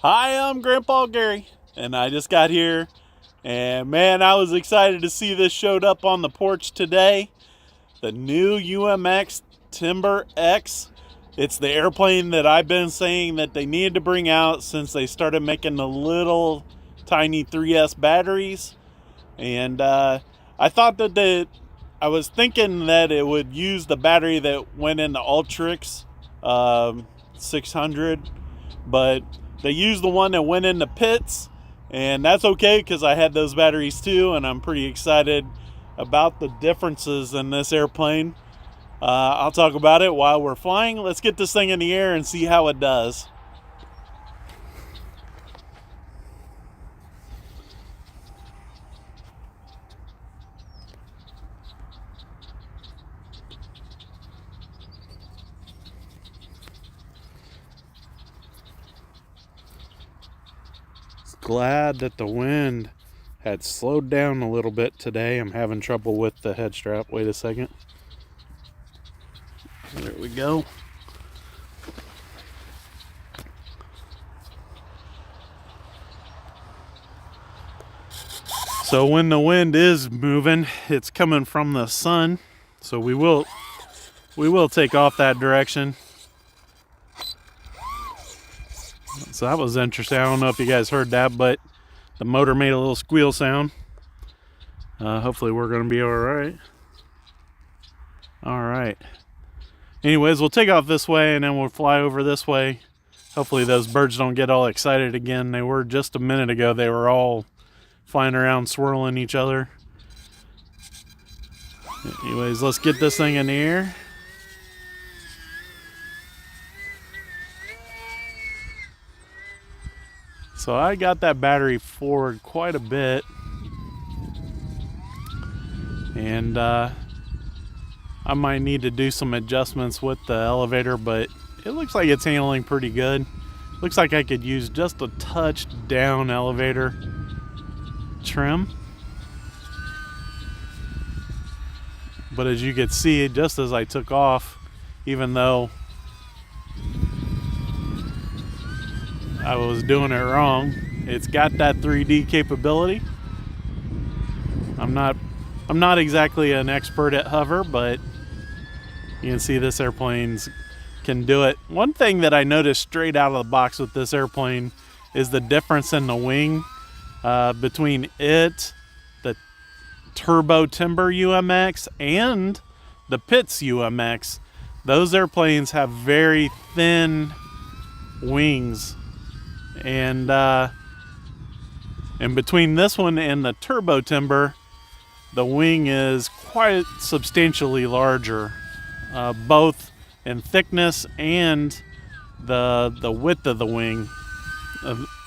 Hi, I'm Grandpa Gary, and I just got here, and man, I was excited to see this showed up on the porch today. The new UMX Timber X. It's the airplane that I've been saying that they needed to bring out since they started making the little tiny 3S batteries. And I thought that I was thinking that it would use the battery that went in the Ultrix 600, but they used the one that went in the pits, and that's okay because I had those batteries too, and I'm pretty excited about the differences in this airplane. I'll talk about it while we're flying. Let's get this thing in the air and see how it does. Glad that the wind had slowed down a little bit today. I'm having trouble with the head strap. Wait a second. There we go. So when the wind is moving, it's coming from the sun. So we will take off that direction. So that was interesting. I don't know if you guys heard that, but the motor made a little squeal sound. Hopefully we're going to be all right. All right. Anyways, we'll take off this way and then we'll fly over this way. Hopefully those birds don't get all excited again. They were just a minute ago. They were all flying around, swirling each other. Anyways, let's get this thing in the air. So I got that battery forward quite a bit, and I might need to do some adjustments with the elevator, but it looks like it's handling pretty good. Looks like I could use just a touch down elevator trim. But as you can see, just as I took off, even though I was doing it wrong, it's got that 3D capability. I'm not exactly an expert at hover, but you can see this airplane can do it. One thing that I noticed straight out of the box with this airplane is the difference in the wing between it, the Turbo Timber UMX, and the Pitts UMX. Those airplanes have very thin wings. And between this one and the Turbo Timber, the wing is quite substantially larger, both in thickness and the width of the wing.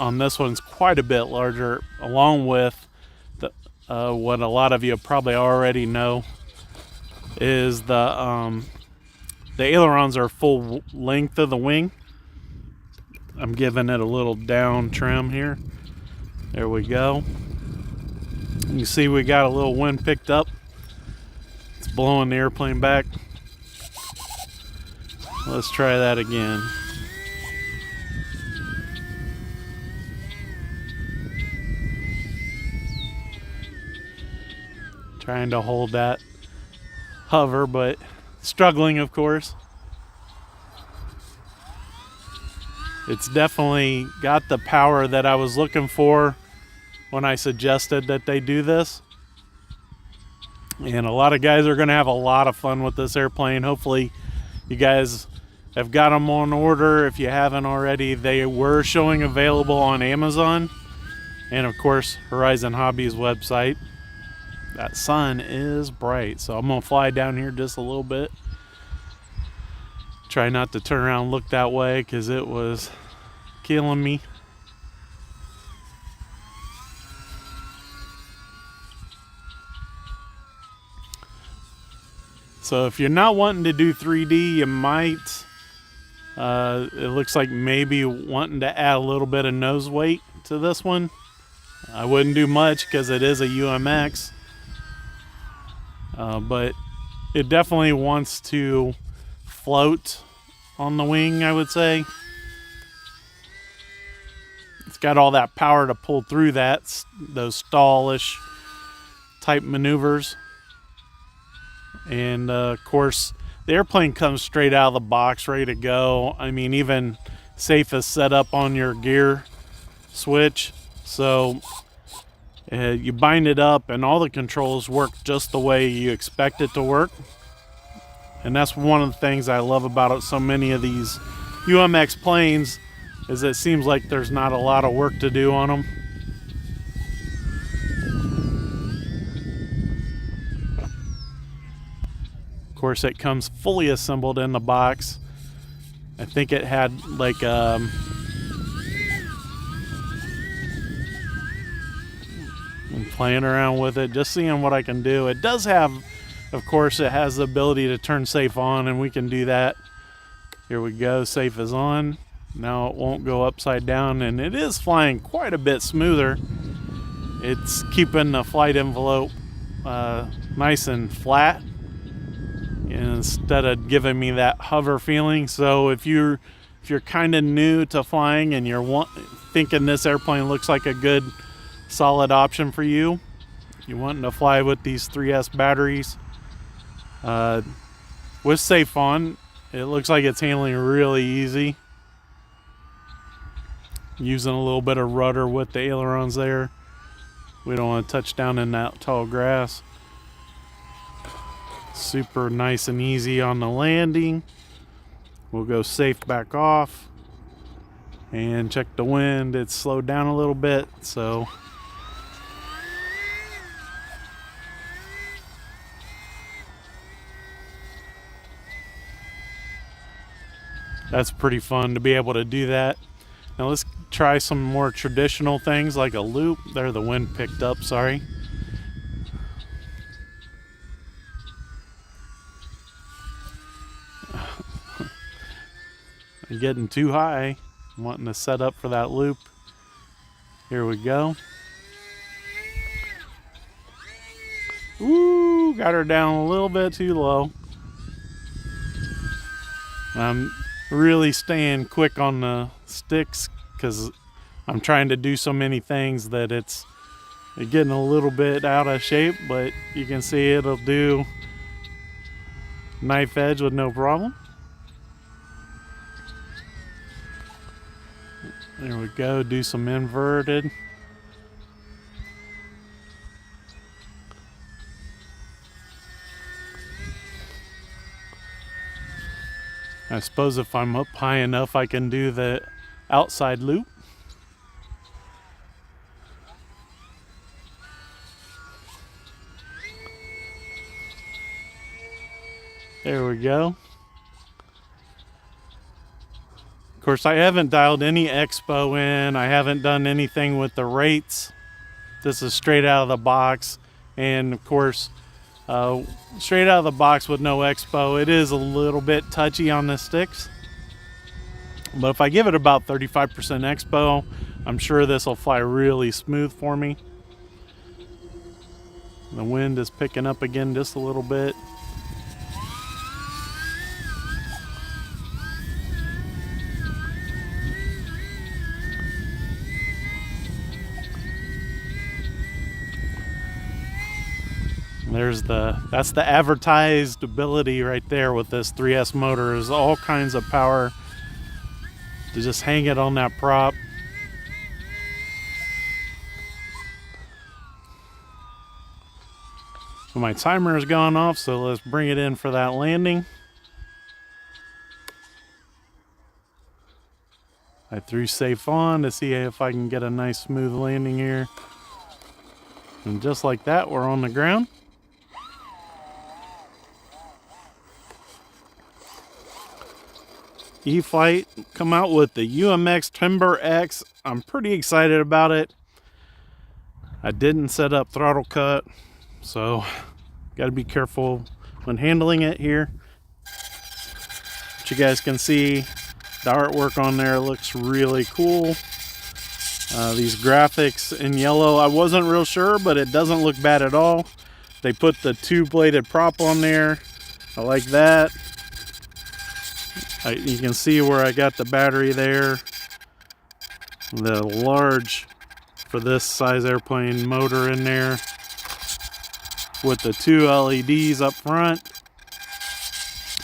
On this one's quite a bit larger, along with what a lot of you probably already know is the ailerons are full length of the wing. I'm giving it a little down trim here. There we go. You see we got a little wind picked up. It's blowing the airplane back. Let's try that again. Trying to hold that hover, but struggling, of course. It's definitely got the power that I was looking for when I suggested that they do this. And a lot of guys are going to have a lot of fun with this airplane. Hopefully you guys have got them on order. If you haven't already, they were showing available on Amazon and of course Horizon Hobbies website. That sun is bright, so I'm going to fly down here just a little bit. Try not to turn around and look that way because it was killing me. So if you're not wanting to do 3D, you might, it looks like maybe wanting to add a little bit of nose weight to this one. I wouldn't do much because it is a UMX. But it definitely wants to float on the wing, I would say. it's got all that power to pull through those stallish type maneuvers. And of course, the airplane comes straight out of the box, ready to go. I mean, even safe is set up on your gear switch. So you bind it up and all the controls work just the way you expect it to work. And that's one of the things I love about it. So many of these UMX planes is it seems like there's not a lot of work to do on them. Of course, it comes fully assembled in the box. I think it had like I'm playing around with it, just seeing what I can do. It does have, of course, it has the ability to turn safe on, and we can do that. Here we go, safe is on. Now it won't go upside down, and it is flying quite a bit smoother. It's keeping the flight envelope nice and flat instead of giving me that hover feeling. So if you're kind of new to flying and you're thinking this airplane looks like a good solid option for you, you're wanting to fly with these 3S batteries with safe on, it looks like it's handling really easy. Using a little bit of rudder with the ailerons there. We don't want to touch down in that tall grass. Super nice and easy on the landing. We'll go safe back off and check the wind. It's slowed down a little bit, so that's pretty fun to be able to do that. Now let's try some more traditional things like a loop. There, the wind picked up, sorry. I'm getting too high. I'm wanting to set up for that loop. Here we go. Ooh, got her down a little bit too low. I'm really staying quick on the sticks because I'm trying to do so many things that it's getting a little bit out of shape, but you can see it'll do knife edge with no problem. There we go, do some inverted. I suppose if I'm up high enough, I can do the outside loop. There we go. Of course, I haven't dialed any expo in. I haven't done anything with the rates. This is straight out of the box. And of course, straight out of the box with no expo, it is a little bit touchy on the sticks. But if I give it about 35% expo, I'm sure this will fly really smooth for me. The wind is picking up again just a little bit. That's the advertised ability right there with this 3S motor, is all kinds of power to just hang it on that prop. Well, my timer has gone off, so let's bring it in for that landing. I threw safe on to see if I can get a nice smooth landing here. And just like that, we're on the ground. E-flite come out with the UMX Timber X. I'm pretty excited about it. I didn't set up throttle cut, so got to be careful when handling it here. But you guys can see the artwork on there looks really cool. These graphics in yellow, I wasn't real sure, but it doesn't look bad at all. They put the two-bladed prop on there. I like that. You can see where I got the battery there. The large, for this size airplane, motor in there with the 2 LEDs up front.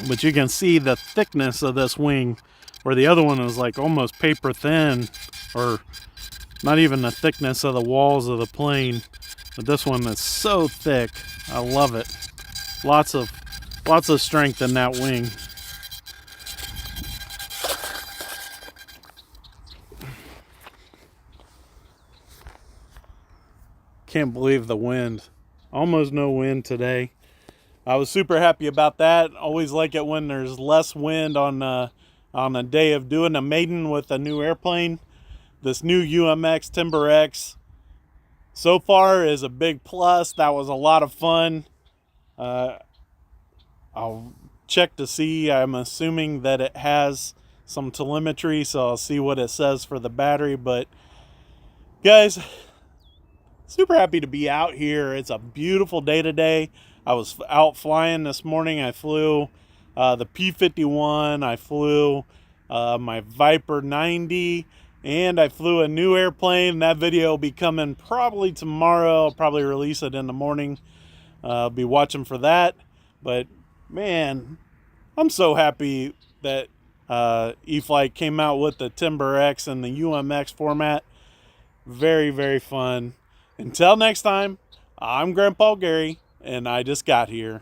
But you can see the thickness of this wing, where the other one was like almost paper thin, or not even the thickness of the walls of the plane. But this one is so thick. I love it. Lots of strength in that wing. Can't believe the wind. Almost no wind today. I was super happy about that. Always like it when there's less wind on a day of doing a maiden with a new airplane. This new UMX Timber X so far is a big plus. That was a lot of fun. I'll check to see. I'm assuming that it has some telemetry, so I'll see what it says for the battery. But guys, super happy to be out here. It's a beautiful day today. I was out flying this morning. I flew the P-51. I flew my Viper 90. And I flew a new airplane. That video will be coming probably tomorrow. I'll probably release it in the morning. I'll be watching for that. But man, I'm so happy that E-flite came out with the Timber X and the UMX format. Very, very fun. Until next time, I'm Grandpa Gary, and I just got here.